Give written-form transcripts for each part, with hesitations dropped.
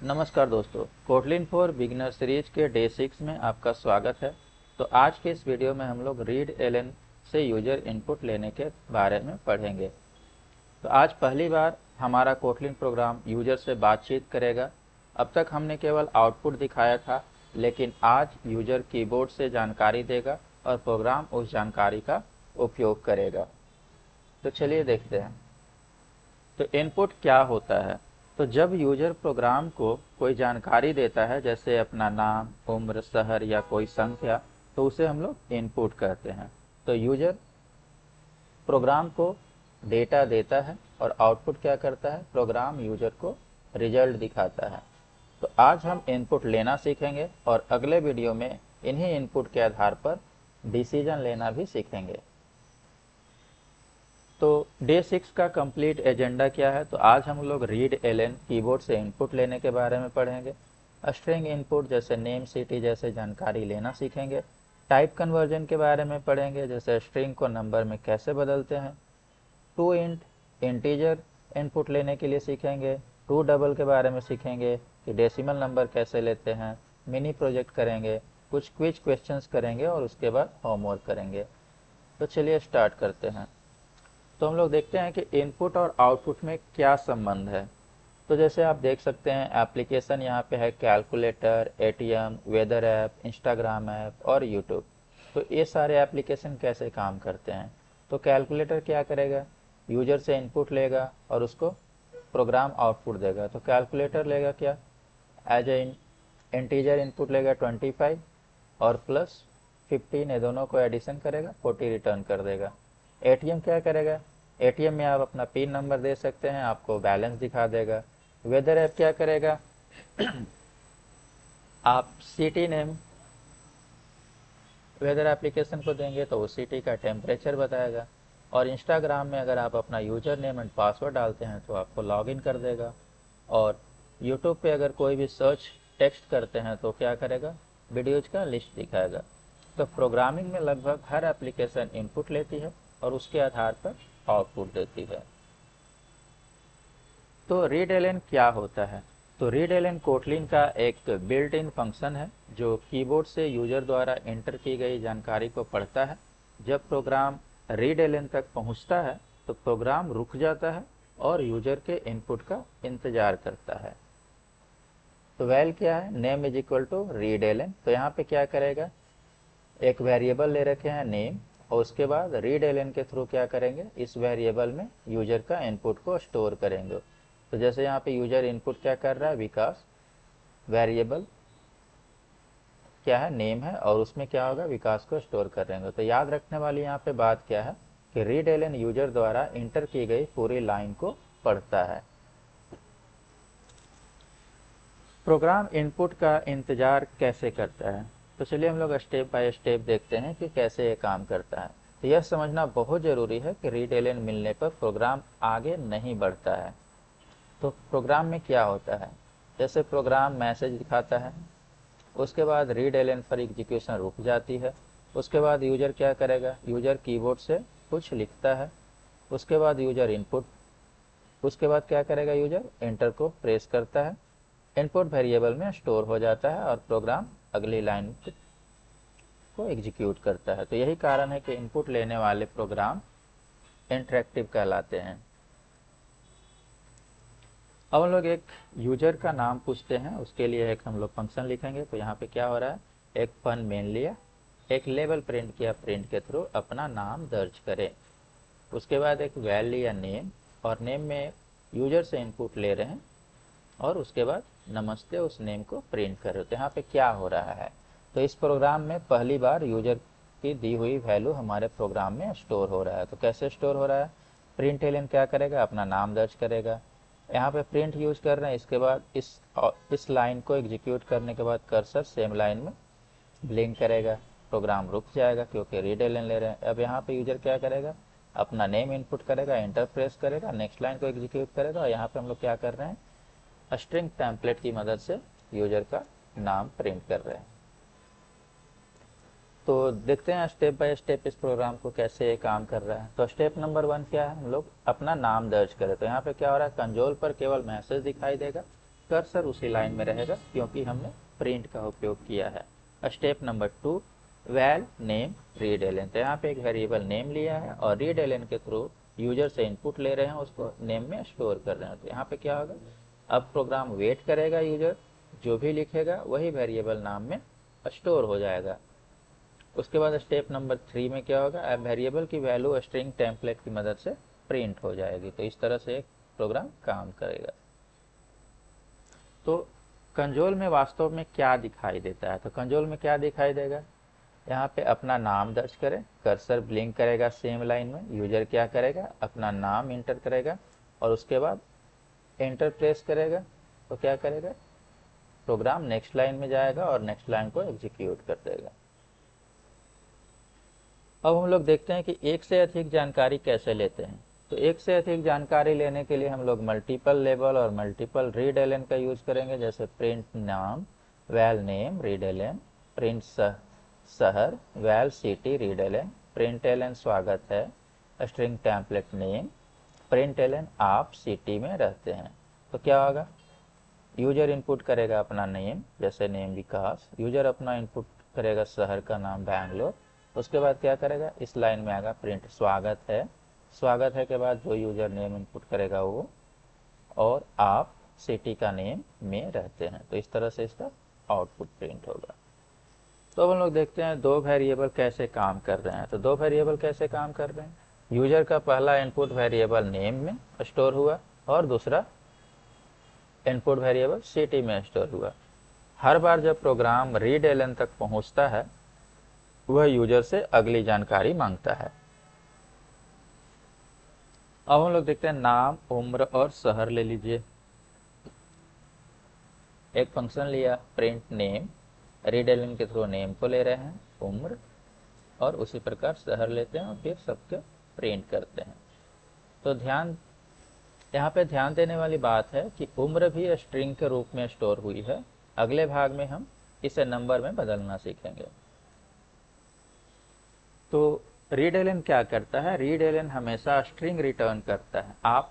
नमस्कार दोस्तों, Kotlin for beginner series के डे 6 में आपका स्वागत है। तो आज के इस वीडियो में हम लोग रीड एलएन से यूजर इनपुट लेने के बारे में पढ़ेंगे। तो आज पहली बार हमारा कोटलिन प्रोग्राम यूजर से बातचीत करेगा। अब तक हमने केवल आउटपुट दिखाया था, लेकिन आज यूजर कीबोर्ड से जानकारी देगा और प्रोग्राम उस जानकारी का उपयोग करेगा। तो चलिए देखते हैं। तो इनपुट क्या होता है? तो जब यूजर प्रोग्राम को कोई जानकारी देता है, जैसे अपना नाम, उम्र, शहर या कोई संख्या, तो उसे हम लोग इनपुट कहते हैं। तो यूजर प्रोग्राम को डेटा देता है और आउटपुट क्या करता है? प्रोग्राम यूजर को रिजल्ट दिखाता है। तो आज हम इनपुट लेना सीखेंगे और अगले वीडियो में इन्हीं इनपुट के आधार पर डिसीजन लेना भी सीखेंगे। तो डे 6 का कंप्लीट एजेंडा क्या है? तो आज हम लोग रीड एलएन कीबोर्ड से इनपुट लेने के बारे में पढ़ेंगे। स्ट्रिंग इनपुट जैसे नेम, सिटी जैसे जानकारी लेना सीखेंगे। टाइप कन्वर्जन के बारे में पढ़ेंगे, जैसे स्ट्रिंग को नंबर में कैसे बदलते हैं। टू इंट इंटीजर इनपुट लेने के लिए सीखेंगे। टू डबल के बारे में सीखेंगे कि डेसिमल नंबर कैसे लेते हैं। मिनी प्रोजेक्ट करेंगे, कुछ क्विज क्वेश्चंस करेंगे और उसके बाद होमवर्क करेंगे। तो चलिए स्टार्ट करते हैं। तो हम लोग देखते हैं कि इनपुट और आउटपुट में क्या संबंध है। तो जैसे आप देख सकते हैं, एप्लीकेशन यहाँ पे है calculator, ATM, weather app, Instagram app और यूट्यूब। तो ये सारे एप्लीकेशन कैसे काम करते हैं? तो कैलकुलेटर क्या करेगा? यूजर से इनपुट लेगा और उसको प्रोग्राम आउटपुट देगा। तो कैलकुलेटर लेगा क्या? एज ए इंटीजर इनपुट लेगा 25 और प्लस 15, ये दोनों को एडिशन करेगा, 40 रिटर्न कर देगा। एटीएम क्या करेगा? एटीएम में आप अपना पिन नंबर दे सकते हैं, आपको बैलेंस दिखा देगा। वेदर ऐप क्या करेगा? आप सिटी नेम वेदर एप्लीकेशन को देंगे तो वो सिटी का टेम्परेचर बताएगा। और इंस्टाग्राम में अगर आप अपना यूजर नेम एंड पासवर्ड डालते हैं तो आपको लॉगिन कर देगा। और यूट्यूब पे अगर कोई भी सर्च टेक्स्ट करते हैं तो क्या करेगा? वीडियोज का लिस्ट दिखाएगा। तो प्रोग्रामिंग में लगभग हर एप्लीकेशन इनपुट लेती है और उसके आधार पर आउटपुट देती है। तो रीड एलएन क्या होता है? तो रीड एलएन कोटलिन का एक बिल्ट इन फंक्शन है जो कीबोर्ड से यूजर द्वारा एंटर की गई जानकारी को पढ़ता है। जब प्रोग्राम रीड एलएन तक पहुंचता है तो प्रोग्राम रुक जाता है और यूजर के इनपुट का इंतजार करता है। तो वैल क्या है? Name is equal to read LN. तो यहाँ पे क्या करेगा? एक वेरिएबल ले रखे हैं नेम, और उसके बाद रीड एलएन के थ्रू क्या करेंगे? इस वेरिएबल में यूजर का इनपुट को स्टोर करेंगे। तो जैसे यहाँ पे यूजर इनपुट क्या कर रहा है? विकास। वेरिएबल क्या है? नेम है, और उसमें क्या होगा? विकास को स्टोर करेंगे। तो याद रखने वाली यहाँ पे बात क्या है कि रीड एलएन यूजर द्वारा इंटर की गई पूरी लाइन को पढ़ता है। प्रोग्राम इनपुट का इंतजार कैसे करता है? तो चलिए हम लोग स्टेप बाय स्टेप देखते हैं कि कैसे ये काम करता है। तो यह समझना बहुत जरूरी है कि रीड एलएन मिलने पर प्रोग्राम आगे नहीं बढ़ता है। तो प्रोग्राम में क्या होता है? जैसे प्रोग्राम मैसेज दिखाता है, उसके बाद रीड एलएन पर एग्जीक्यूशन रुक जाती है। उसके बाद यूजर क्या करेगा? यूजर कीबोर्ड से कुछ लिखता है। उसके बाद यूजर इनपुट, उसके बाद क्या करेगा? यूजर एंटर को प्रेस करता है, इनपुट वेरिएबल में स्टोर हो जाता है और प्रोग्राम अगली लाइन को एग्जीक्यूट करता है। तो यही कारण है कि इनपुट लेने वाले प्रोग्राम इंटरेक्टिव कहलाते हैं। अब हम लोग एक यूजर का नाम पूछते हैं, उसके लिए एक हम लोग फंक्शन लिखेंगे। तो यहाँ पे क्या हो रहा है? एक फन मेन लिया, एक लेबल प्रिंट किया, प्रिंट के थ्रू अपना नाम दर्ज करें। उसके बाद एक वैल लिया नेम, और नेम में यूजर से इनपुट ले रहे हैं, और उसके बाद नमस्ते उस नेम को प्रिंट करो। तो यहाँ पे क्या हो रहा है? तो इस प्रोग्राम में पहली बार यूजर की दी हुई वैल्यू हमारे प्रोग्राम में स्टोर हो रहा है। तो कैसे स्टोर हो रहा है? प्रिंट एलएन क्या करेगा? अपना नाम दर्ज करेगा। यहाँ पे प्रिंट यूज कर रहे हैं, इसके बाद इस लाइन को एग्जीक्यूट करने के बाद कर्सर सेम लाइन में ब्लिंक करेगा, प्रोग्राम रुक जाएगा क्योंकि रीड एलएन ले रहे हैं। अब यहाँ पे यूजर क्या करेगा? अपना नेम इनपुट करेगा, एंटर प्रेस करेगा, नेक्स्ट लाइन को एग्जीक्यूट करेगा। और यहाँ पे हम लोग क्या कर रहे हैं? स्ट्रिंग टेम्पलेट की मदद से यूजर का नाम प्रिंट कर रहे हैं। तो देखते हैं स्टेप बाय स्टेप इस प्रोग्राम को कैसे काम कर रहा है। तो स्टेप नंबर 1 क्या है? हम लोग अपना नाम दर्ज करें। तो यहाँ पे क्या हो रहा है? कंसोल पर केवल मैसेज दिखाई देगा, कर्सर उसी लाइन में रहेगा क्योंकि हमने प्रिंट का उपयोग किया है। Step number 2, val name read LN. तो यहाँ पे एक वेरिएबल नेम लिया है और रीड एलन के थ्रू यूजर से इनपुट ले रहे हैं, उसको नेम में स्टोर कर रहे हैं। तो यहाँ पे क्या होगा, अब प्रोग्राम वेट करेगा, यूजर जो भी लिखेगा वही वेरिएबल नाम में स्टोर हो जाएगा। उसके बाद स्टेप नंबर 3 में क्या होगा, अब वेरिएबल की वैल्यू स्ट्रिंग टेम्पलेट की मदद से प्रिंट हो जाएगी। तो इस तरह से एक प्रोग्राम काम करेगा। तो कंसोल में वास्तव में क्या दिखाई देता है, तो कंसोल में क्या दिखाई देगा, यहाँ पे अपना नाम दर्ज करें, कर्सर ब्लिंक करेगा सेम लाइन में, यूजर क्या करेगा, अपना नाम इंटर करेगा और उसके बाद एंटर प्रेस करेगा। तो क्या करेगा, प्रोग्राम नेक्स्ट लाइन में जाएगा और नेक्स्ट लाइन को एग्जीक्यूट कर देगा। अब हम लोग देखते हैं कि एक से अधिक जानकारी कैसे लेते हैं। तो एक से अधिक जानकारी लेने के लिए हम लोग मल्टीपल लेबल और मल्टीपल रीड एलन का यूज करेंगे, जैसे प्रिंट नाम val name read Elon, print शहर val city read Elon, print Elon स्वागत है string template name, println आप सिटी में रहते हैं। तो क्या होगा, यूजर इनपुट करेगा अपना नेम, जैसे नेम विकास, यूजर अपना इनपुट करेगा शहर का नाम बैंगलोर, उसके बाद क्या करेगा, इस लाइन में आएगा प्रिंट स्वागत है, स्वागत है के बाद जो यूजर नेम इनपुट करेगा वो, और आप सिटी का नेम में रहते हैं। तो इस तरह से इसका आउटपुट प्रिंट होगा। तो अब हम लोग देखते हैं दो वेरिएबल कैसे काम कर रहे हैं। तो दो वेरिएबल कैसे काम कर रहे हैं, यूजर का पहला इनपुट वेरिएबल नेम में स्टोर हुआ और दूसरा इनपुट वेरिएबल सिटी में स्टोर हुआ। हर बार जब प्रोग्राम रीड एलन तक पहुंचता है वह यूजर से अगली जानकारी मांगता है। अब हम लोग देखते हैं नाम, उम्र और शहर ले लीजिए। एक फंक्शन लिया प्रिंट नेम, रीड एलन के थ्रू नेम को ले रहे हैं, उम्र और उसी प्रकार शहर लेते हैं और फिर सबके प्रिंट करते हैं। तो यहाँ पे ध्यान देने वाली बात है कि उम्र भी स्ट्रिंग के रूप में स्टोर हुई है। अगले भाग में हम इसे नंबर में बदलना सीखेंगे। तो रीड एलन क्या करता है, रीड एलन हमेशा स्ट्रिंग रिटर्न करता है। आप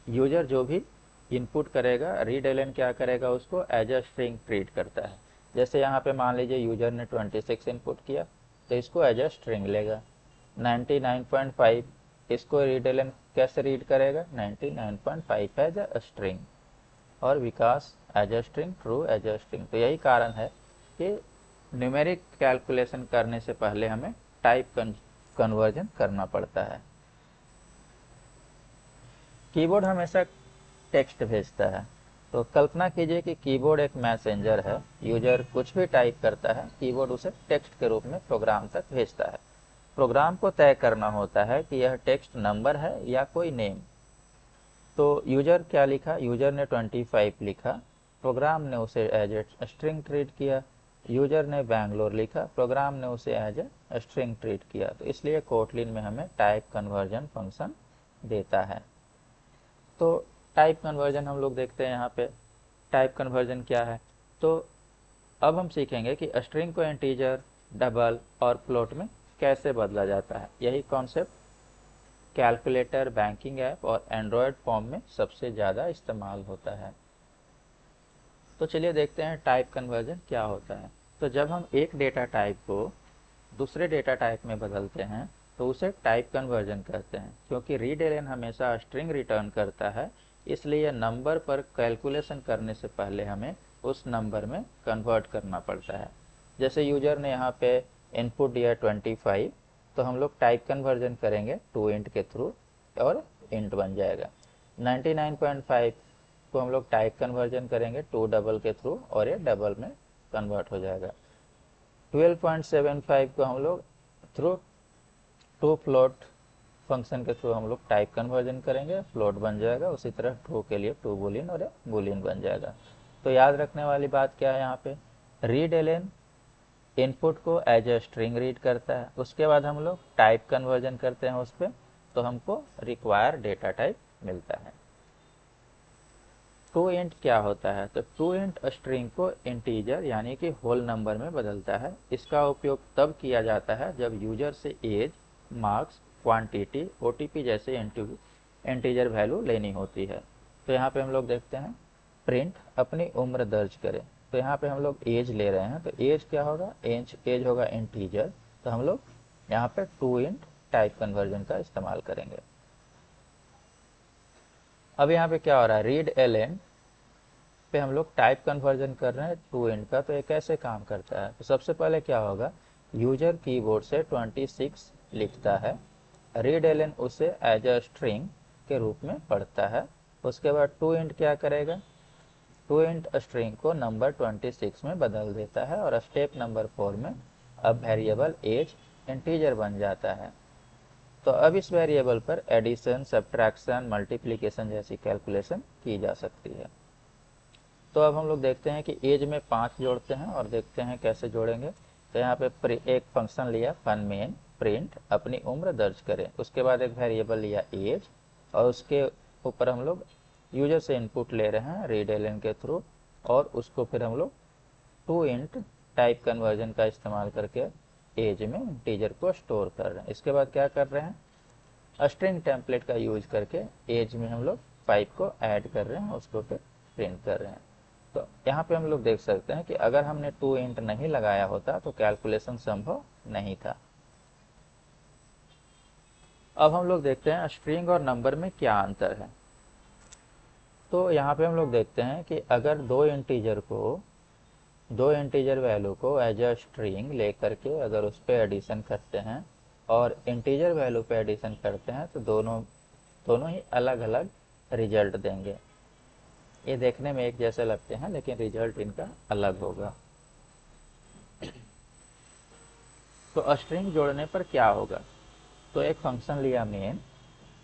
यूजर जो भी इनपुट करेगा, रीड एलन क्या करेगा, उसको एज अ स्ट्रिंग ट्रीट करता है। जैसे यहाँ पे मान लीजिए यूजर ने 26 इनपुट किया तो इसको एज अ स्ट्रिंग लेगा। 99.5 इसको रीड एलन कैसे रीड करेगा, 99.5 एज अ स्ट्रिंग, और Vikas as a string, true as a string. तो यही कारण है कि न्यूमेरिक कैलकुलेशन करने से पहले हमें टाइप कन्वर्जन करना पड़ता है। कीबोर्ड हमेशा टेक्स्ट भेजता है। तो कल्पना कीजिए कि कीबोर्ड एक मैसेंजर है, यूजर कुछ भी टाइप करता है, कीबोर्ड उसे टेक्स्ट के रूप में प्रोग्राम तक भेजता है। प्रोग्राम को तय करना होता है कि यह टेक्स्ट नंबर है या कोई नेम। तो यूजर क्या लिखा, यूजर ने 25 लिखा, प्रोग्राम ने उसे एज ए स्ट्रिंग ट्रीट किया। यूजर ने बैंगलोर लिखा, प्रोग्राम ने उसे एज ए स्ट्रिंग ट्रीट किया। तो इसलिए कोटलिन में हमें टाइप कन्वर्जन फंक्शन देता है। तो टाइप कन्वर्जन हम लोग देखते हैं यहाँ पे टाइप कन्वर्जन क्या है। तो अब हम सीखेंगे कि स्ट्रिंग को इंटीजर, डबल और फ्लोट में कैसे बदला जाता है। यही कॉन्सेप्ट कैलकुलेटर, बैंकिंग ऐप और एंड्रॉयड फॉर्म में सबसे ज़्यादा इस्तेमाल होता है। तो चलिए देखते हैं टाइप कन्वर्जन क्या होता है। तो जब हम एक डेटा टाइप को दूसरे डेटा टाइप में बदलते हैं तो उसे टाइप कन्वर्जन कहते हैं। क्योंकि रीड एलन हमेशा स्ट्रिंग रिटर्न करता है, इसलिए नंबर पर कैलकुलेशन करने से पहले हमें उस नंबर में कन्वर्ट करना पड़ता है। जैसे यूजर ने यहाँ पे इनपुट दिया 25, तो हम लोग टाइप कन्वर्जन करेंगे टू इंट के थ्रू और इंट बन जाएगा। 99.5 को हम लोग टाइप कन्वर्जन करेंगे टू डबल के थ्रू और ये डबल में कन्वर्ट हो जाएगा। 12.75 को हम लोग थ्रू टू फ्लोट फंक्शन के थ्रू हम लोग टाइप कन्वर्जन करेंगे, फ्लोट बन जाएगा। उसी तरह ट्रू के लिए टू बुलियन और बुलियन बन जाएगा। तो याद रखने वाली बात क्या है, यहाँ पे रीड एलन इनपुट को एज ए स्ट्रिंग रीड करता है, उसके बाद हम लोग टाइप कन्वर्जन करते हैं उस पर, तो हमको रिक्वायर डेटा टाइप मिलता है। ट्रू इंट क्या होता है, तो ट्रू इंट स्ट्रिंग को इंटीजर यानी कि होल नंबर में बदलता है। इसका उपयोग तब किया जाता है जब यूजर से एज, मार्क्स, क्वांटिटी, ओटीपी जैसे इंटीजर वैल्यू लेनी होती है। तो यहाँ पे हम लोग देखते हैं प्रिंट अपनी उम्र दर्ज करें। तो यहाँ पे हम लोग एज ले रहे हैं, तो एज क्या होगा, एज होगा इंटीजर, तो हम लोग यहाँ पे टू इंट टाइप कन्वर्जन का इस्तेमाल करेंगे। अब यहाँ पे क्या हो रहा है, रीड एलएन पे हम लोग टाइप कन्वर्जन कर रहे हैं टू इंट का। तो ये कैसे काम करता है, तो सबसे पहले क्या होगा, यूजर कीबोर्ड से 26 लिखता है, रीड एलएन उसे एज अ स्ट्रिंग के रूप में पढ़ता है। उसके बाद टू इंट क्या करेगा, टू इंट स्ट्रिंग को नंबर 26 में बदल देता है और स्टेप नंबर 4 में अब वेरिएबल एज इंटीजर बन जाता है। तो अब इस वेरिएबल पर एडिशन, सब्ट्रैक्शन, मल्टीप्लिकेशन जैसी कैलकुलेशन की जा सकती है। तो अब हम लोग देखते हैं कि एज में 5 जोड़ते हैं और देखते हैं कैसे जोड़ेंगे। तो यहाँ पे एक फंक्शन लिया फन मेन, प्रिंट अपनी उम्र दर्ज करें, उसके बाद एक वेरिएबल लिया एज और उसके ऊपर हम लोग यूजर से इनपुट ले रहे हैं रीड एलएन के थ्रू, और उसको फिर हम लोग टू इंट टाइप कन्वर्जन का इस्तेमाल करके एज में इंटीजर को स्टोर कर रहे हैं। इसके बाद क्या कर रहे हैं, स्ट्रिंग टेम्पलेट का यूज करके एज में हम लोग 5 को ऐड कर रहे हैं, उसको फिर प्रिंट कर रहे हैं। तो यहाँ पे हम लोग देख सकते हैं कि अगर हमने टू इंट नहीं लगाया होता तो कैलकुलेशन संभव नहीं था। अब हम लोग देखते हैं स्ट्रिंग और नंबर में क्या अंतर है। तो यहाँ पे हम लोग देखते हैं कि अगर दो इंटीजर वैल्यू को एज अ स्ट्रिंग लेकर के अगर उस पर एडिशन करते हैं और इंटीजर वैल्यू पे एडिशन करते हैं तो दोनों ही अलग अलग रिजल्ट देंगे। ये देखने में एक जैसे लगते हैं लेकिन रिजल्ट इनका अलग होगा। तो स्ट्रिंग जोड़ने पर क्या होगा, तो एक फंक्शन लिया मेन,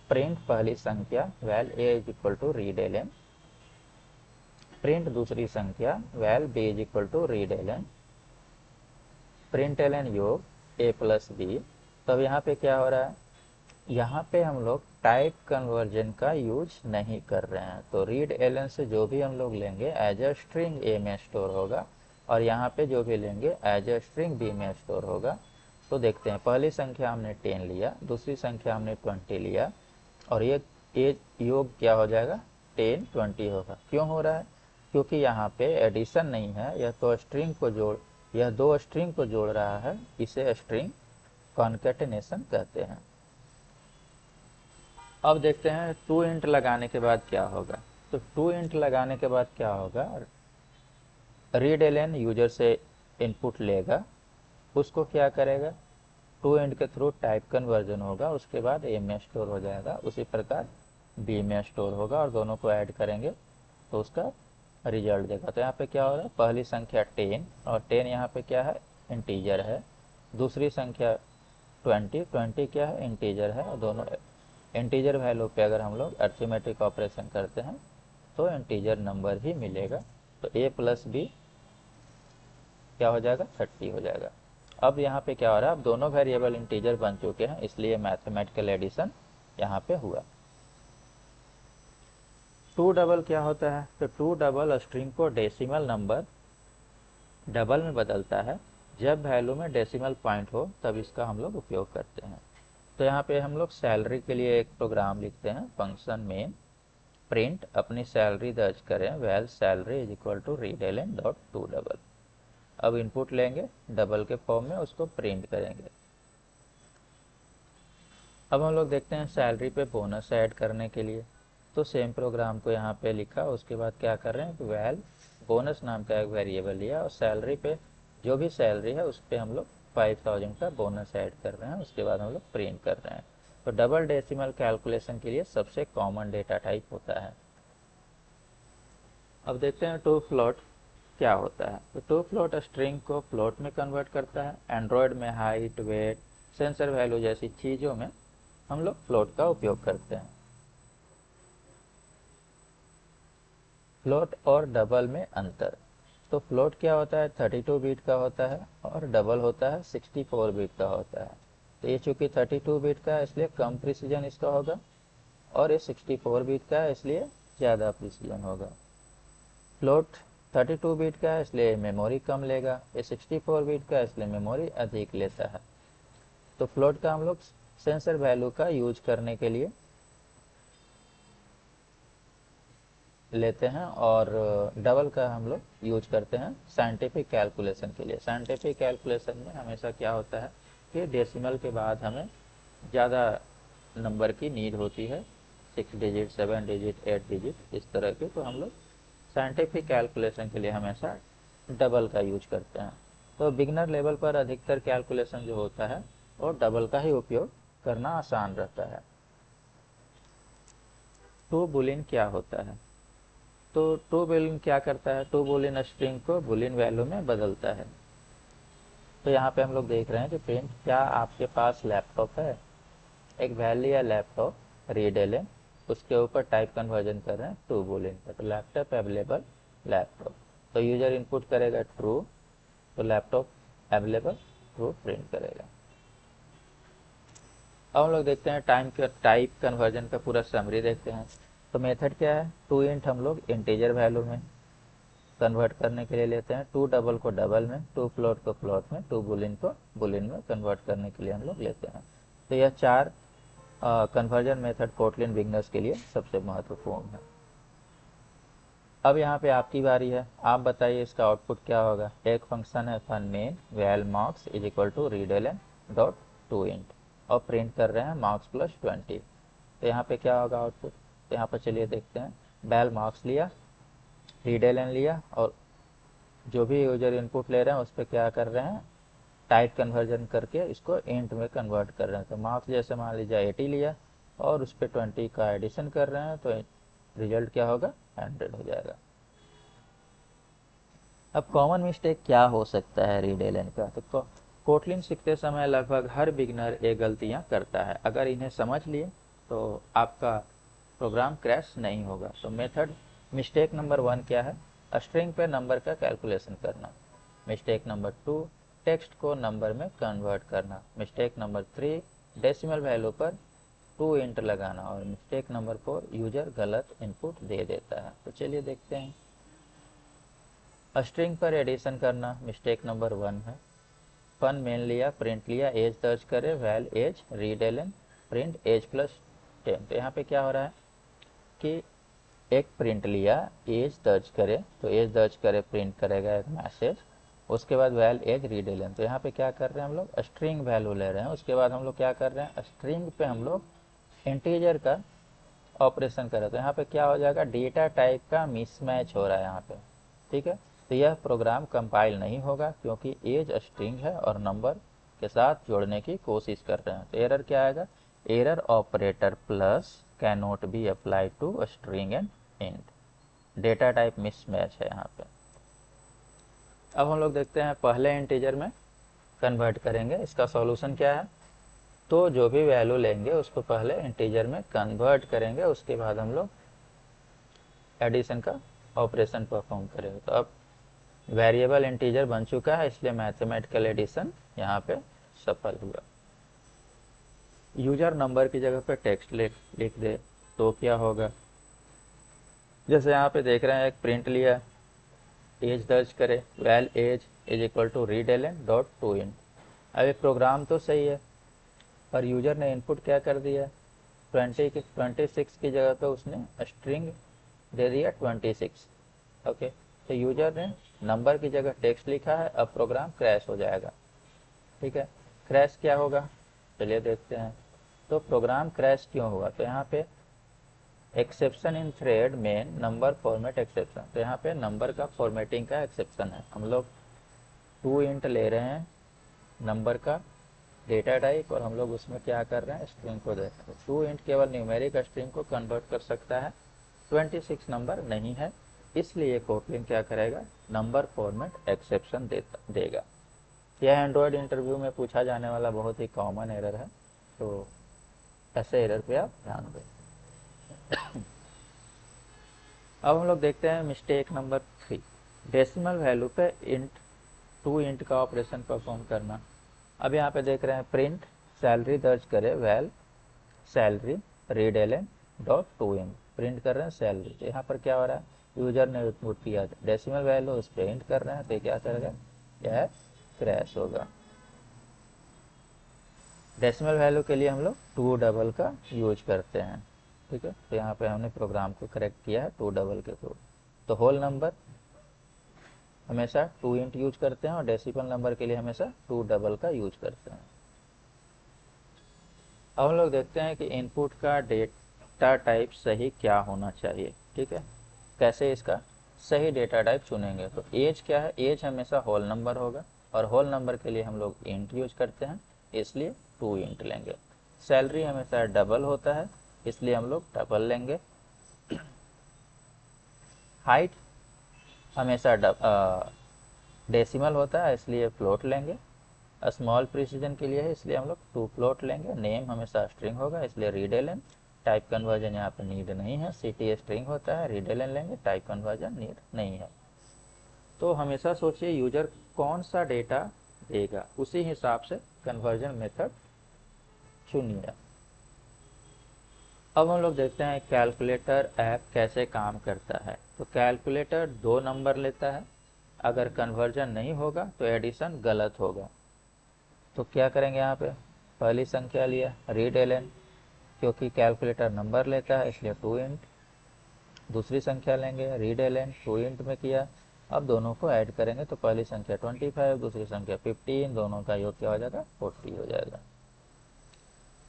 प्रिंट पहली संख्या val a is equal to read LN, print दूसरी संख्या val b is equal to read LN, print LN योग a प्लस बी। तब यहाँ पे क्या हो रहा है, यहाँ पे हम लोग टाइप कन्वर्जन का यूज नहीं कर रहे हैं। तो रीड एलएन से जो भी हम लोग लेंगे एज अ स्ट्रिंग a में स्टोर होगा और यहाँ पे जो भी लेंगे एज अ स्ट्रिंग b में स्टोर होगा। तो देखते हैं, पहली संख्या हमने 10 लिया, दूसरी संख्या हमने 20 लिया और ये योग क्या हो जाएगा, 10 20 होगा। क्यों हो रहा है, क्योंकि यहाँ पे एडिशन नहीं है, यह दो स्ट्रिंग को जोड़ रहा है, इसे स्ट्रिंग कॉन्केटेनेशन कहते हैं। अब देखते हैं टू इंट लगाने के बाद क्या होगा। तो टू इंट लगाने के बाद क्या होगा, रीड एलएन यूजर से इनपुट लेगा, उसको क्या करेगा, टू इंट के थ्रू टाइप कन्वर्जन होगा, उसके बाद ए में स्टोर हो जाएगा, उसी प्रकार बी में स्टोर होगा और दोनों को ऐड करेंगे तो उसका रिजल्ट देगा। तो यहाँ पे क्या हो रहा है, पहली संख्या 10 और 10 यहाँ पे क्या है, इंटीजर है, दूसरी संख्या 20 क्या है, इंटीजर है, और दोनों इंटीजर वैल्यू पे अगर हम लोग अर्थमेटिक ऑपरेशन करते हैं तो इंटीजर नंबर ही मिलेगा। तो a प्लस बी क्या हो जाएगा, 30 हो जाएगा। अब यहाँ पे क्या हो रहा है, अब दोनों वेरिएबल इंटीजर बन चुके हैं, इसलिए मैथमेटिकल एडिशन यहाँ पे हुआ। टू डबल क्या होता है, तो टू डबल स्ट्रिंग को डेसिमल नंबर डबल में बदलता है, जब वैल्यू में डेसिमल पॉइंट हो तब इसका हम लोग उपयोग करते हैं। तो यहाँ पे हम लोग सैलरी के लिए एक प्रोग्राम लिखते हैं, फंक्शन मेन प्रिंट अपनी सैलरी दर्ज करें val salary is equal to read LN dot to double. अब इनपुट लेंगे डबल के फॉर्म में, उसको प्रिंट करेंगे। अब हम लोग देखते हैं सैलरी पे बोनस ऐड करने के लिए। तो सेम प्रोग्राम को यहाँ पे लिखा, उसके बाद क्या कर रहे हैं, वैल बोनस नाम का एक वेरिएबल लिया और सैलरी पे जो भी सैलरी है उस पर हम लोग 5000 का बोनस ऐड कर रहे हैं, उसके बाद हम लोग प्रिंट कर रहे हैं। तो डबल डेसिमल कैलकुलेशन के लिए सबसे कॉमन डेटा टाइप होता है। अब देखते हैं टू फ्लोट क्या होता है। तो टू फ्लोट स्ट्रिंग को फ्लोट में कन्वर्ट करता है। एंड्रॉयड में हाइट, वेट, सेंसर वैल्यू जैसी चीज़ों में हम लोग फ्लोट का उपयोग करते हैं। फ्लोट और डबल में अंतर, तो फ्लोट क्या होता है, 32 बिट का होता है और डबल होता है 64 बिट का होता है। तो ये चूंकि 32 बिट का है इसलिए कम प्रिसीजन इसका होगा और ये 64 बिट का है इसलिए ज़्यादा प्रिसीजन होगा। फ्लोट 32 बिट का है इसलिए मेमोरी कम लेगा, ये 64 बिट का है इसलिए मेमोरी अधिक लेता है। तो फ्लोट का हम लोग सेंसर वैल्यू का यूज करने के लिए लेते हैं और डबल का हम लोग यूज करते हैं साइंटिफिक कैलकुलेशन के लिए। साइंटिफिक कैलकुलेशन में हमेशा क्या होता है कि डेसिमल के बाद हमें ज़्यादा नंबर की नीड होती है, 6 डिजिट, 7 डिजिट, 8 डिजिट, इस तरह के। तो हम लोग साइंटिफिक कैलकुलेशन के लिए हमेशा डबल का यूज करते हैं। तो बिगनर लेवल पर अधिकतर कैलकुलेशन जो होता है वो डबल का ही उपयोग करना आसान रहता है। टू बुलियन क्या होता है? तो टू बुलियन क्या करता है? टू बुलियन स्ट्रिंग को बुलियन वैल्यू में बदलता है। तो यहाँ पे हम लोग देख रहे हैं कि प्रिंट, क्या आपके पास लैपटॉप है, एक वैल्यू या लैपटॉप रीड एलेन, उसके ऊपर टाइप कन्वर्जन कर रहे हैं टू बुलियन का, तो लैपटॉप अवेलेबल, लैपटॉप। तो यूजर इनपुट करेगा ट्रू, तो लैपटॉप अवेलेबल, ट्रू प्रिंट करेगा। अब हम लोग देखते हैं टाइप कन्वर्जन का पूरा समरी देखते हैं। तो मेथड क्या है? टू इंट हम लोग इंटीजर वैल्यू में कन्वर्ट करने के लिए लेते हैं, टू डबल को डबल में, टू फ्लोट को फ्लोट में, टू बुलियन को बुलियन में कन्वर्ट करने के लिए हम लोग लेते हैं। तो यह चार कन्वर्जन मेथड कोटलिन बिगनर्स के लिए सबसे महत्वपूर्ण है। अब यहाँ पे आपकी बारी है, आप बताइए इसका आउटपुट क्या होगा। एक फंक्शन है fun main val marks is equal to read LN dot to int, और प्रिंट कर रहे हैं मार्क्स प्लस 20। तो यहाँ पे क्या होगा आउटपुट? तो यहाँ पर चलिए देखते हैं। वैल मार्क्स लिया, रीड एलेन लिया, और जो भी यूजर इनपुट ले रहे हैं उस पर क्या कर रहे हैं, टाइप कन्वर्जन करके इसको इंट में कन्वर्ट कर रहे हैं। तो मार्क्स जैसे मान लीजिए 80 लिया और उस पर 20 का एडिशन कर रहे हैं, तो रिजल्ट क्या होगा, 100 हो जाएगा। अब कॉमन मिस्टेक क्या हो सकता है रीड एलेन का? तो कोटलिन सीखते समय लगभग हर बिगनर ये गलतियां करता है। अगर इन्हें समझ लिए तो आपका प्रोग्राम क्रैश नहीं होगा। तो मेथड मिस्टेक नंबर 1 क्या है? स्ट्रिंग पे नंबर का कैलकुलेशन करना। मिस्टेक नंबर 2, टेक्स्ट को नंबर में कन्वर्ट करना। मिस्टेक नंबर 3, डेसिमल वैल्यू पर टू इंट लगाना। और मिस्टेक नंबर 4, यूजर गलत इनपुट दे देता है। तो चलिए देखते हैं। स्ट्रिंग पर एडिशन करना मिस्टेक नंबर 1 है। फन मेन लिया, प्रिंट लिया, एज दर्ज करे, val age, read LN, print age plus 10। तो यहाँ पे क्या हो रहा है कि एक प्रिंट लिया, एज दर्ज करे, तो एज दर्ज करे प्रिंट करेगा एक मैसेज, उसके बाद वैल एज रीड एलेन। तो यहाँ पे क्या कर रहे हैं हम लोग, स्ट्रिंग वैल्यू ले रहे हैं। उसके बाद हम लोग क्या कर रहे हैं, स्ट्रिंग पे हम लोग इंटीजर का ऑपरेशन कर रहे हैं। तो यहाँ पे क्या हो जाएगा, डेटा टाइप का मिसमैच हो रहा है यहाँ पे, ठीक है। तो यह प्रोग्राम कंपाइल नहीं होगा क्योंकि एज स्ट्रिंग है और नंबर के साथ जोड़ने की कोशिश कर रहे हैं। तो एरर क्या आएगा, error operator plus can not be apply to string and int, data type mismatch है यहाँ पे। अब हम लोग देखते हैं पहले इंटीजर में कन्वर्ट करेंगे, इसका सॉल्यूशन क्या है। तो जो भी वैल्यू लेंगे उसको पहले इंटीजर में कन्वर्ट करेंगे, उसके बाद हम लोग एडिशन का ऑपरेशन परफॉर्म करेंगे। तो अब वेरिएबल इंटीजर बन चुका है, इसलिए मैथमेटिकल एडिशन यहाँ पे सफल हुआ। यूजर नंबर की जगह पे टेक्स्ट लिख दे तो क्या होगा, जैसे यहाँ पे देख रहे हैं, एक प्रिंट लिया, एज दर्ज करे, val age is equal to read LN dot to int. अब ये प्रोग्राम तो सही है पर यूजर ने इनपुट क्या कर दिया, 26 की जगह पे उसने स्ट्रिंग दे दिया 26। ओके, तो यूजर ने नंबर की जगह टेक्स्ट लिखा है, अब प्रोग्राम क्रैश हो जाएगा, ठीक है। क्रैश क्या होगा, चलिए देखते हैं। तो प्रोग्राम क्रैश क्यों हुआ, तो यहाँ पे exception in thread main number format exception. तो यहाँ पे नंबर का फॉर्मेटिंग का एक्सेप्शन है। हम लोग टू इंट ले रहे हैं नंबर का डेटा टाइप, और हम लोग उसमें क्या कर रहे हैं, स्ट्रिंग को दे रहे हैं। टू इंट केवल न्यूमेरिक स्ट्रिंग को कन्वर्ट कर सकता है, 26 नंबर नहीं है, इसलिए कोटलिन क्या करेगा, नंबर फॉर्मेट एक्सेप्शन देगा। यह एंड्रॉयड इंटरव्यू में पूछा जाने वाला बहुत ही कॉमन एरर है, तो ऐसे एरर पे आप ध्यान दें। अब हम लोग देखते हैं मिस्टेक नंबर 3, डेसिमल वैल्यू पे इंट टू इंट का ऑपरेशन परफॉर्म करना। अब यहाँ पे देख रहे हैं प्रिंट सैलरी दर्ज करे, val salary read LN dot to int, print कर रहे हैं सैलरी। तो यहाँ पर क्या हो रहा है, यूजर ने इनपुट किया डेसिमल वैल्यू, उस पर इंट कर रहे हैं, तो क्या करेगा, यह क्रैश होगा। डेसिमल वैल्यू के लिए हम लोग टू डबल का यूज करते हैं। ठीक है। तो यहाँ पे हमने प्रोग्राम को करेक्ट किया है 2 डबल के थ्रू। तो होल नंबर हमेशा 2 इंट यूज करते हैं और डेसिमल नंबर के लिए हमेशा 2 डबल का यूज करते हैं। अब हम लोग देखते हैं कि इनपुट का डेटा टाइप सही क्या होना चाहिए। ठीक है, कैसे इसका सही डेटा टाइप चुनेंगे। तो एज क्या है, एज हमेशा होल नंबर होगा और होल नंबर के लिए हम लोग इंट यूज करते हैं, इसलिए 2 इंट लेंगे। सैलरी हमेशा डबल होता है, इसलिए हम लोग डबल लेंगे। हाइट हमेशा डेसिमल होता है, इसलिए फ्लोट लेंगे। स्मॉल प्रिसीजन के लिए है, इसलिए हम लोग 2 फ्लोट लेंगे। नेम हमेशा स्ट्रिंग होगा, इसलिए रीड एलन। टाइप कन्वर्जन यहाँ पे नीड नहीं है, सिटी स्ट्रिंग होता है, रीड एलन लेंगे, टाइप कन्वर्जन नीड नहीं है। तो हमेशा सोचिए यूजर कौन सा डेटा देगा, उसी हिसाब से कन्वर्जन मेथड चुनिए। अब हम लोग देखते हैं कैलकुलेटर ऐप कैसे काम करता है। तो कैलकुलेटर 2 नंबर लेता है, अगर कन्वर्जन नहीं होगा तो एडिशन गलत होगा। तो क्या करेंगे, यहाँ पे पहली संख्या लिया रीड एलन, क्योंकि कैलकुलेटर नंबर लेता है इसलिए 2 इंट। दूसरी संख्या लेंगे रीड एलन, 2 इंट में किया। अब दोनों को ऐड करेंगे तो पहली संख्या 25, दूसरी संख्या 15, दोनों का योग क्या हो जाएगा 40 हो जाएगा।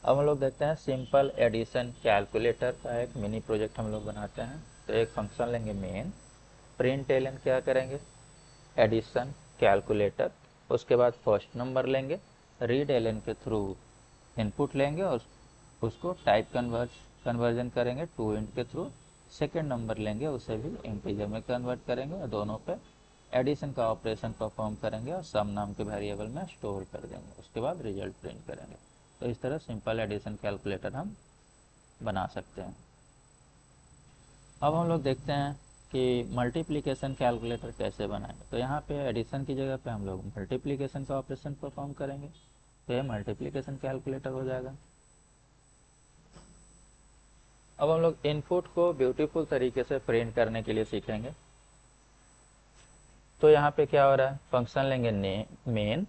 अब हम लोग देखते हैं सिंपल एडिशन कैलकुलेटर का एक मिनी प्रोजेक्ट हम लोग बनाते हैं। तो एक फंक्शन लेंगे मेन, प्रिंट एलन क्या करेंगे एडिशन कैलकुलेटर, उसके बाद फर्स्ट नंबर लेंगे, रीड एलन के थ्रू इनपुट लेंगे और उसको टाइप कन्वर्जन करेंगे 2 इंट के थ्रू। सेकेंड नंबर लेंगे, उसे भी इंटीजर में कन्वर्ट करेंगे और दोनों पे एडिशन का ऑपरेशन परफॉर्म करेंगे और सम नाम के वेरिएबल में स्टोर कर देंगे। उसके बाद रिजल्ट प्रिंट करेंगे। तो इस तरह सिंपल एडिशन कैलकुलेटर हम बना सकते हैं। अब हम लोग देखते हैं कि मल्टीप्लिकेशन कैलकुलेटर कैसे बनाएंगे। तो यहाँ पे एडिशन की जगह पे हम लोग मल्टीप्लिकेशन का ऑपरेशन परफॉर्म करेंगे, तो ये मल्टीप्लिकेशन कैलकुलेटर हो जाएगा। अब हम लोग इनपुट को ब्यूटीफुल तरीके से प्रिंट करने के लिए सीखेंगे। तो यहाँ पे क्या हो रहा है, फंक्शन लेंगे मेन,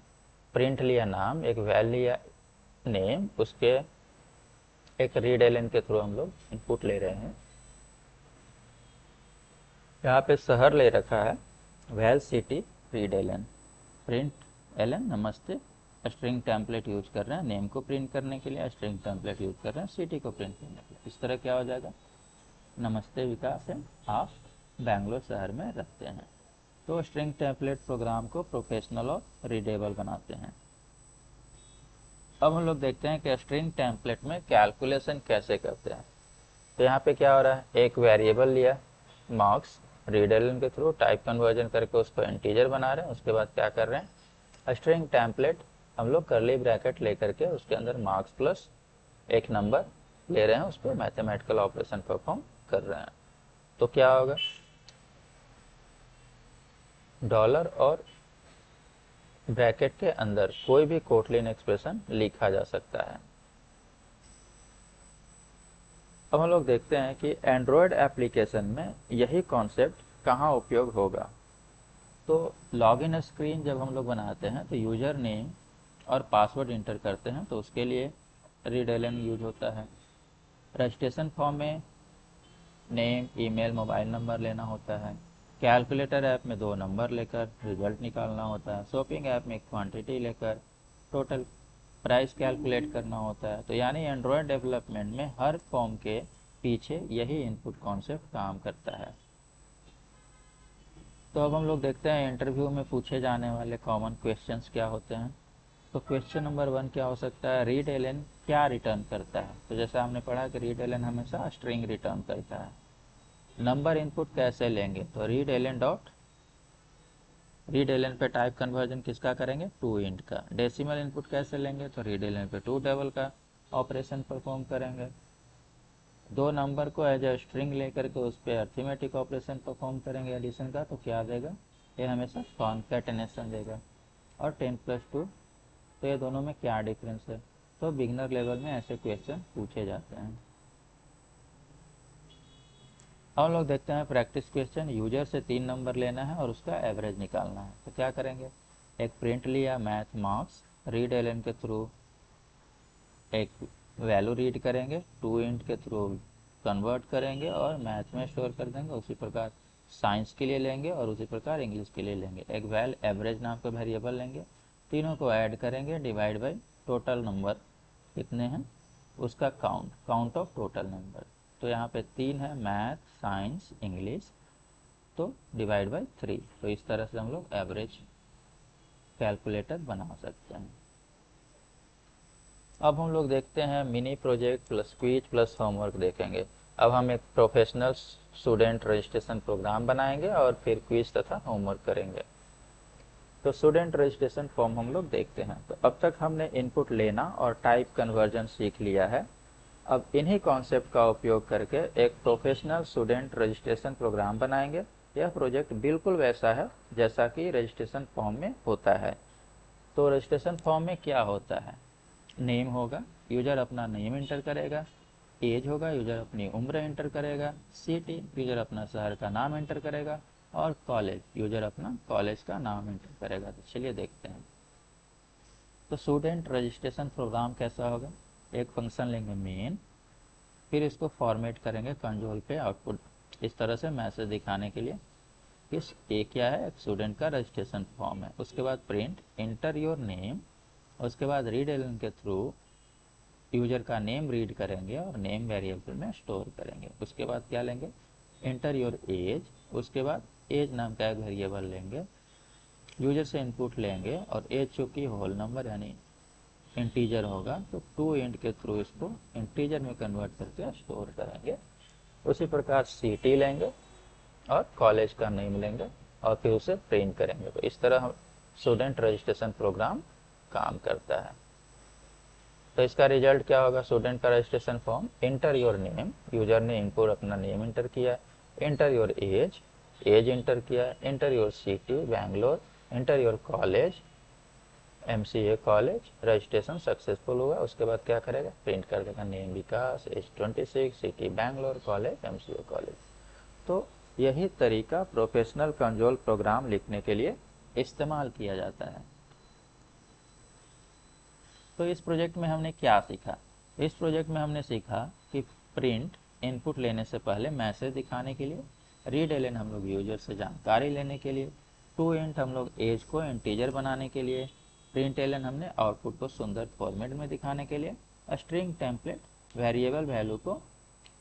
प्रिंट लिया नाम, एक वैल लिया नेम, उसके एक रीड एलन के थ्रू हम लोग इनपुट ले रहे हैं। यहाँ पे शहर ले रखा है val city read Elon, print LN नमस्ते। स्ट्रिंग टेम्पलेट यूज कर रहे हैं, नेम को प्रिंट करने के लिए स्ट्रिंग टेम्पलेट यूज कर रहे हैं, सिटी को प्रिंट करने के लिए। इस तरह क्या हो जाएगा, नमस्ते विकास है, आप बैंगलोर शहर में रहते हैं। तो स्ट्रिंग टेम्पलेट प्रोग्राम को प्रोफेशनल और रीडेबल बनाते हैं। अब हम लोग देखते हैं कि स्ट्रिंग टेम्पलेट में कैलकुलेशन कैसे करते हैं। तो यहाँ पे क्या हो रहा है, एक वेरिएबल लिया मार्क्स, रीड एलन के थ्रू टाइप कन्वर्जन करके उसको इंटीजर बना रहे हैं। उसके बाद क्या कर रहे हैं, स्ट्रिंग टेम्पलेट हम लोग करली ब्रैकेट लेकर के उसके अंदर मार्क्स प्लस एक नंबर ले रहे हैं, उस पर मैथमेटिकल ऑपरेशन परफॉर्म कर रहे हैं। तो क्या होगा, डॉलर और ब्रैकेट के अंदर कोई भी कोटलिन एक्सप्रेशन लिखा जा सकता है। अब हम लोग देखते हैं कि एंड्रॉयड एप्लीकेशन में यही कॉन्सेप्ट कहाँ उपयोग होगा। तो लॉगिन स्क्रीन जब हम लोग बनाते हैं तो यूजर नेम और पासवर्ड इंटर करते हैं, तो उसके लिए रीड एलन यूज होता है। रजिस्ट्रेशन फॉर्म में नेम, ईमेल, मोबाइल नंबर लेना होता है। कैलकुलेटर ऐप में 2 नंबर लेकर रिजल्ट निकालना होता है। शॉपिंग ऐप में क्वांटिटी लेकर टोटल प्राइस कैलकुलेट करना होता है। तो यानी एंड्रॉयड डेवलपमेंट में हर फॉर्म के पीछे यही इनपुट कॉन्सेप्ट काम करता है। तो अब हम लोग देखते हैं इंटरव्यू में पूछे जाने वाले कॉमन क्वेश्चंस क्या होते हैं। तो क्वेश्चन नंबर 1 क्या हो सकता है, रीड एलन क्या रिटर्न करता है। तो जैसा हमने पढ़ा कि रीड एलन हमेशा स्ट्रिंग रिटर्न करता है। नंबर इनपुट कैसे लेंगे, तो read LN dot read LN पे टाइप कन्वर्जन किसका करेंगे 2 इंट का। डेसिमल इनपुट कैसे लेंगे, तो रीड एलन पे 2 डबल का ऑपरेशन परफॉर्म करेंगे। 2 नंबर को एज ए स्ट्रिंग लेकर के उस पर अर्थमेटिक ऑपरेशन परफॉर्म करेंगे एडिशन का, तो क्या देगा, ये हमेशा कॉन्कैटेनेशन देगा। और 10+2, तो ये दोनों में क्या डिफरेंस है। तो बिगनर लेवल में ऐसे क्वेश्चन पूछे जाते हैं। हम लोग देखते हैं प्रैक्टिस क्वेश्चन। यूजर से 3 नंबर लेना है और उसका एवरेज निकालना है। तो क्या करेंगे, एक प्रिंट लिया मैथ मार्क्स, रीड एलन के थ्रू एक वैल्यू रीड करेंगे, 2 इंट के थ्रू कन्वर्ट करेंगे और मैथ में स्टोर कर देंगे। उसी प्रकार साइंस के लिए लेंगे और उसी प्रकार इंग्लिश के लिए लेंगे। एक एवरेज नाम का वेरिएबल लेंगे, तीनों को ऐड करेंगे, डिवाइड बाई टोटल नंबर कितने हैं उसका काउंट ऑफ टोटल नंबर। तो यहाँ पे 3 है, मैथ, साइंस, इंग्लिश, तो डिवाइड बाई 3। तो इस तरह से हम लोग एवरेज कैलकुलेटर बना सकते हैं। अब हम लोग देखते हैं mini project plus quiz plus homework देखेंगे। अब हम एक प्रोफेशनल स्टूडेंट रजिस्ट्रेशन प्रोग्राम बनाएंगे और फिर क्विज तथा होमवर्क करेंगे। तो स्टूडेंट रजिस्ट्रेशन फॉर्म हम लोग देखते हैं। तो अब तक हमने इनपुट लेना और टाइप कन्वर्जन सीख लिया है। अब इन्हीं कॉन्सेप्ट का उपयोग करके एक प्रोफेशनल स्टूडेंट रजिस्ट्रेशन प्रोग्राम बनाएंगे। यह प्रोजेक्ट बिल्कुल वैसा है जैसा कि रजिस्ट्रेशन फॉर्म में होता है। तो रजिस्ट्रेशन फॉर्म में क्या होता है, नेम होगा, यूजर अपना नेम एंटर करेगा, एज होगा, यूजर अपनी उम्र एंटर करेगा, सिटी, यूजर अपना शहर का नाम एंटर करेगा, और कॉलेज, यूजर अपना कॉलेज का नाम एंटर करेगा। तो चलिए देखते हैं। तो स्टूडेंट रजिस्ट्रेशन प्रोग्राम कैसा होगा, एक फंक्शन लेंगे मेन, फिर इसको फॉर्मेट करेंगे कंसोल पे आउटपुट इस तरह से मैसेज दिखाने के लिए किस ए क्या है, एक स्टूडेंट का रजिस्ट्रेशन फॉर्म है। उसके बाद प्रिंट एंटर योर नेम, उसके बाद रीड एलन के थ्रू यूजर का नेम रीड करेंगे और नेम वेरिएबल में स्टोर करेंगे। उसके बाद क्या लेंगे, एंटर योर एज, उसके बाद एज नाम का एक वेरिएबल लेंगे, यूजर से इनपुट लेंगे और एज चूंकि होल नंबर यानी इंटीजर होगा तो टू इंट के थ्रू इसको इंटीजर में कन्वर्ट करके स्टोर करेंगे। उसी प्रकार सिटी लेंगे और कॉलेज का नेम लेंगे और फिर उसे प्रिंट करेंगे। तो इस तरह स्टूडेंट रजिस्ट्रेशन प्रोग्राम काम करता है। तो इसका रिजल्ट क्या होगा, स्टूडेंट का registration form, enter your name, user ने इनपुट अपना नेम एंटर किया, enter your age, age enter किया, enter your city Bangalore, enter your college MCA college, registration successful हुआ। उसके बाद क्या करेगा, प्रिंट कर देगा name Vikas, age 26, city Bangalore, college MCA college. तो यही तरीका प्रोफेशनल कंसोल प्रोग्राम लिखने के लिए इस्तेमाल किया जाता है। तो इस प्रोजेक्ट में हमने क्या सीखा, इस प्रोजेक्ट में हमने सीखा कि प्रिंट इनपुट लेने से पहले मैसेज दिखाने के लिए, रीड एलन हम लोग यूजर से जानकारी लेने के लिए, टू इंट हम लोग एज को इंटीजर बनाने के लिए, प्रिंट एलन हमने आउटपुट को सुंदर फॉर्मेट में दिखाने के लिए, स्ट्रिंग टेम्पलेट वेरिएबल वैल्यू को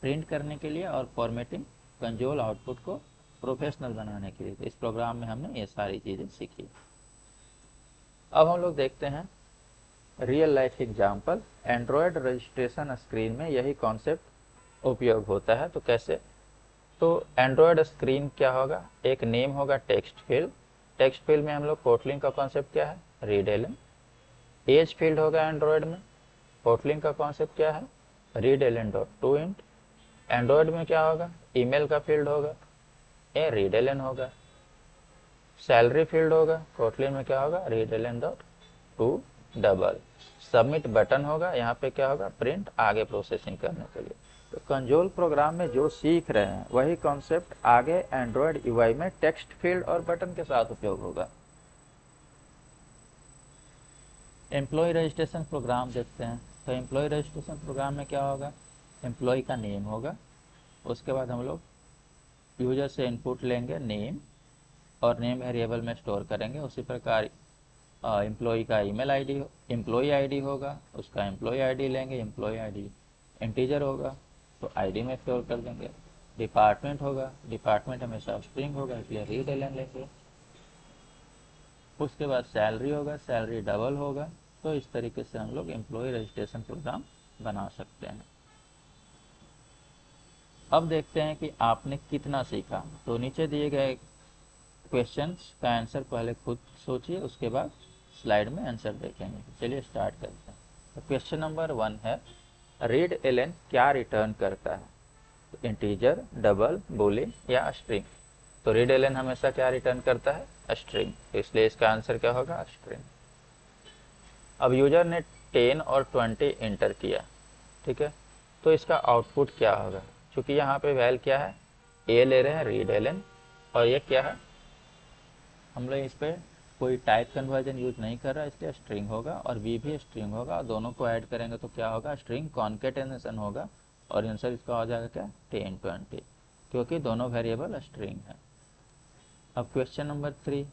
प्रिंट करने के लिए, और फॉर्मेटिंग कंसोल आउटपुट को प्रोफेशनल बनाने के लिए। तो इस प्रोग्राम में हमने ये सारी चीज़ें सीखी। अब हम लोग देखते हैं real life example. Android registration screen में यही कॉन्सेप्ट उपयोग होता है। तो कैसे, तो एंड्रॉयड स्क्रीन क्या होगा, एक नेम होगा टेक्स्ट फील्ड, टेक्स्ट फील्ड में हम लोग कोटलिंग का कॉन्सेप्ट क्या है, रीड एलन। एज फील्ड होगा एंड्रॉयड में, कोटलिंग का कॉन्सेप्ट क्या है, read LN dot to int. Android में क्या होगा, ईमेल का फील्ड होगा, ए रीड एलन होगा। सैलरी फील्ड होगा, कोटलिन में क्या होगा, read LN dot to double. Submit button होगा, यहाँ पे क्या होगा, प्रिंट आगे प्रोसेसिंग करने के लिए। तो कंसोल प्रोग्राम में जो सीख रहे हैं वही कॉन्सेप्ट आगे एंड्रॉयड यूआई में टेक्स्ट फील्ड और बटन के साथ उपयोग होगा। एम्प्लॉय रजिस्ट्रेशन प्रोग्राम देखते हैं। तो एम्प्लॉय रजिस्ट्रेशन प्रोग्राम में क्या होगा, एम्प्लॉय का नेम होगा, उसके बाद हम लोग यूजर से इनपुट लेंगे नेम और नेम वेरिएबल में स्टोर करेंगे। उसी प्रकार एम्प्लॉय का ईमेल आईडी, एम्प्लॉय आईडी होगा, उसका एम्प्लॉय आईडी लेंगे, एम्प्लॉय आईडी इंटीजर होगा तो आईडी में स्टोर कर देंगे। डिपार्टमेंट होगा, डिपार्टमेंट हमेशा स्ट्रिंग होगा इसलिए रीड एलन लेंगे। उसके बाद सैलरी होगा, सैलरी डबल होगा। तो इस तरीके से हम लोग एम्प्लॉय रजिस्ट्रेशन प्रोग्राम बना सकते हैं। अब देखते हैं कि आपने कितना सीखा। तो नीचे दिए गए क्वेश्चंस का आंसर पहले खुद सोचिए, उसके बाद स्लाइड में आंसर देखेंगे। चलिए स्टार्ट करते हैं। तो क्वेश्चन नंबर 1 है, रीड एलन क्या रिटर्न करता है, तो इंटीजर, डबल, बूलियन या स्ट्रिंग। तो रीड एलन हमेशा क्या रिटर्न करता है, स्ट्रिंग, तो इसलिए इसका आंसर क्या होगा, स्ट्रिंग। अब यूजर ने 10 और 20 एंटर किया, ठीक है, तो इसका आउटपुट क्या होगा, क्योंकि यहाँ पे वैल क्या है, ए ले रहे हैं रीड एलन, और ये क्या है, हम लोग इस पर कोई टाइप कन्वर्जन यूज नहीं कर रहा इसलिए स्ट्रिंग होगा, और बी भी स्ट्रिंग होगा, दोनों को ऐड करेंगे तो क्या होगा, स्ट्रिंग कॉन्केटेनेशन होगा, और आंसर इसका हो जाएगा क्या 10 20, क्योंकि दोनों वेरिएबल स्ट्रिंग है। अब क्वेश्चन नंबर 3,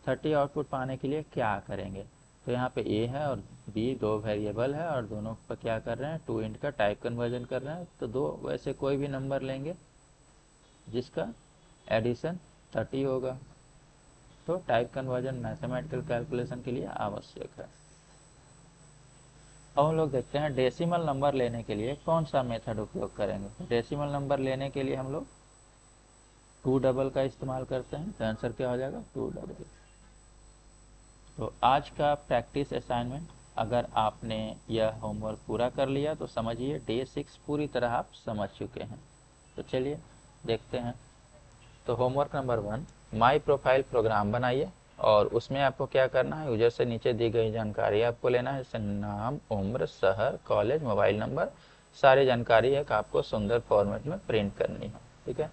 30 आउटपुट पाने के लिए क्या करेंगे। तो यहाँ पे ए है और बी दो वेरिएबल है और दोनों पर क्या कर रहे हैं, टू इंट का टाइप कन्वर्जन कर रहे हैं। तो दो वैसे कोई भी नंबर लेंगे जिसका एडिशन 30 होगा, तो टाइप कन्वर्जन मैथमेटिकल कैलकुलेशन के लिए आवश्यक है। अब हम लोग देखते हैं डेसिमल नंबर लेने के लिए कौन सा मेथड उपयोग करेंगे। डेसिमल नंबर लेने के लिए हम लोग 2 डबल का इस्तेमाल करते हैं, तो आंसर क्या हो जाएगा 2 डबल। तो आज का प्रैक्टिस असाइनमेंट, अगर आपने यह होमवर्क पूरा कर लिया तो समझिए डे 6 पूरी तरह आप समझ चुके हैं। तो चलिए देखते हैं। तो homework number 1, my profile program बनाइए और उसमें आपको क्या करना है, यूजर से नीचे दी गई जानकारी आपको लेना है, जैसे नाम, उम्र, शहर, कॉलेज, मोबाइल नंबर, सारी जानकारी एक आपको सुंदर फॉर्मेट में प्रिंट करनी है। ठीक है।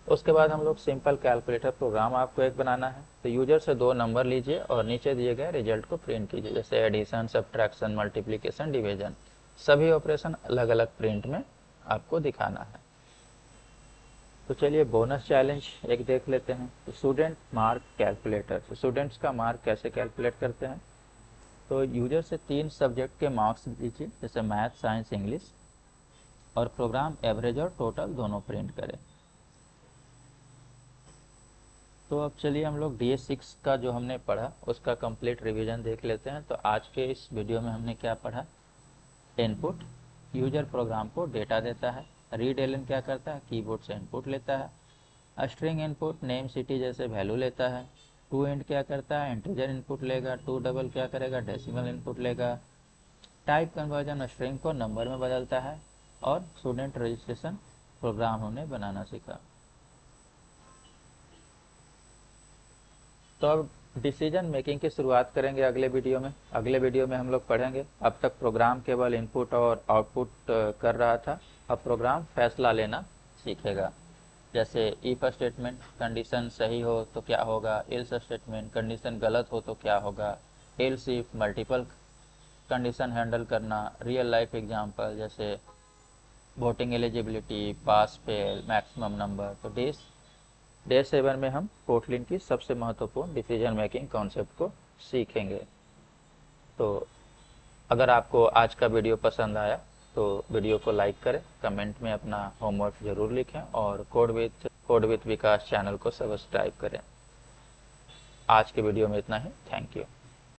उसके बाद हम लोग सिंपल कैलकुलेटर प्रोग्राम आपको एक बनाना है। तो यूजर से दो नंबर लीजिए और नीचे दिए गए रिजल्ट को प्रिंट कीजिए, जैसे एडिशन, सब्ट्रैक्शन, मल्टीप्लिकेशन, डिवीजन, सभी ऑपरेशन अलग अलग प्रिंट में आपको दिखाना है। तो चलिए बोनस चैलेंज एक देख लेते हैं। तो स्टूडेंट मार्क कैलकुलेटर, तो स्टूडेंट्स का मार्क कैसे कैलकुलेट करते हैं। तो यूजर से 3 सब्जेक्ट के मार्क्स लीजिए, जैसे मैथ, साइंस, इंग्लिश, और प्रोग्राम एवरेज और टोटल दोनों प्रिंट करें। तो अब चलिए हम लोग DA6 का जो हमने पढ़ा उसका कंप्लीट रिवीजन देख लेते हैं। तो आज के इस वीडियो में हमने क्या पढ़ा, इनपुट, यूजर प्रोग्राम को डेटा देता है, रीड एलन क्या करता है, कीबोर्ड से इनपुट लेता है, स्ट्रिंग इनपुट नेम सिटी जैसे वैल्यू लेता है, टू इंट क्या करता है, इंटीजर इनपुट लेगा, टू डबल क्या करेगा, डेसिमल इनपुट लेगा, टाइप कन्वर्जन स्ट्रिंग को नंबर में बदलता है, और स्टूडेंट रजिस्ट्रेशन प्रोग्राम हमने बनाना सीखा। तो अब डिसीजन मेकिंग की शुरुआत करेंगे अगले वीडियो में। अगले वीडियो में हम लोग पढ़ेंगे, अब तक प्रोग्राम केवल इनपुट और आउटपुट कर रहा था, अब प्रोग्राम फैसला लेना सीखेगा। जैसे इफ स्टेटमेंट, कंडीशन सही हो तो क्या होगा, एल्स स्टेटमेंट, कंडीशन गलत हो तो क्या होगा, else if, multiple condition handle करना, रियल लाइफ एग्जांपल जैसे voting eligibility, pass fail, maximum number. तो डे 7 में हम कोटलिन की सबसे महत्वपूर्ण डिसीजन मेकिंग कॉन्सेप्ट को सीखेंगे। तो अगर आपको आज का वीडियो पसंद आया तो वीडियो को लाइक करें, कमेंट में अपना होमवर्क जरूर लिखें और कोड विथ विकास चैनल को सब्सक्राइब करें। आज के वीडियो में इतना ही, थैंक यू।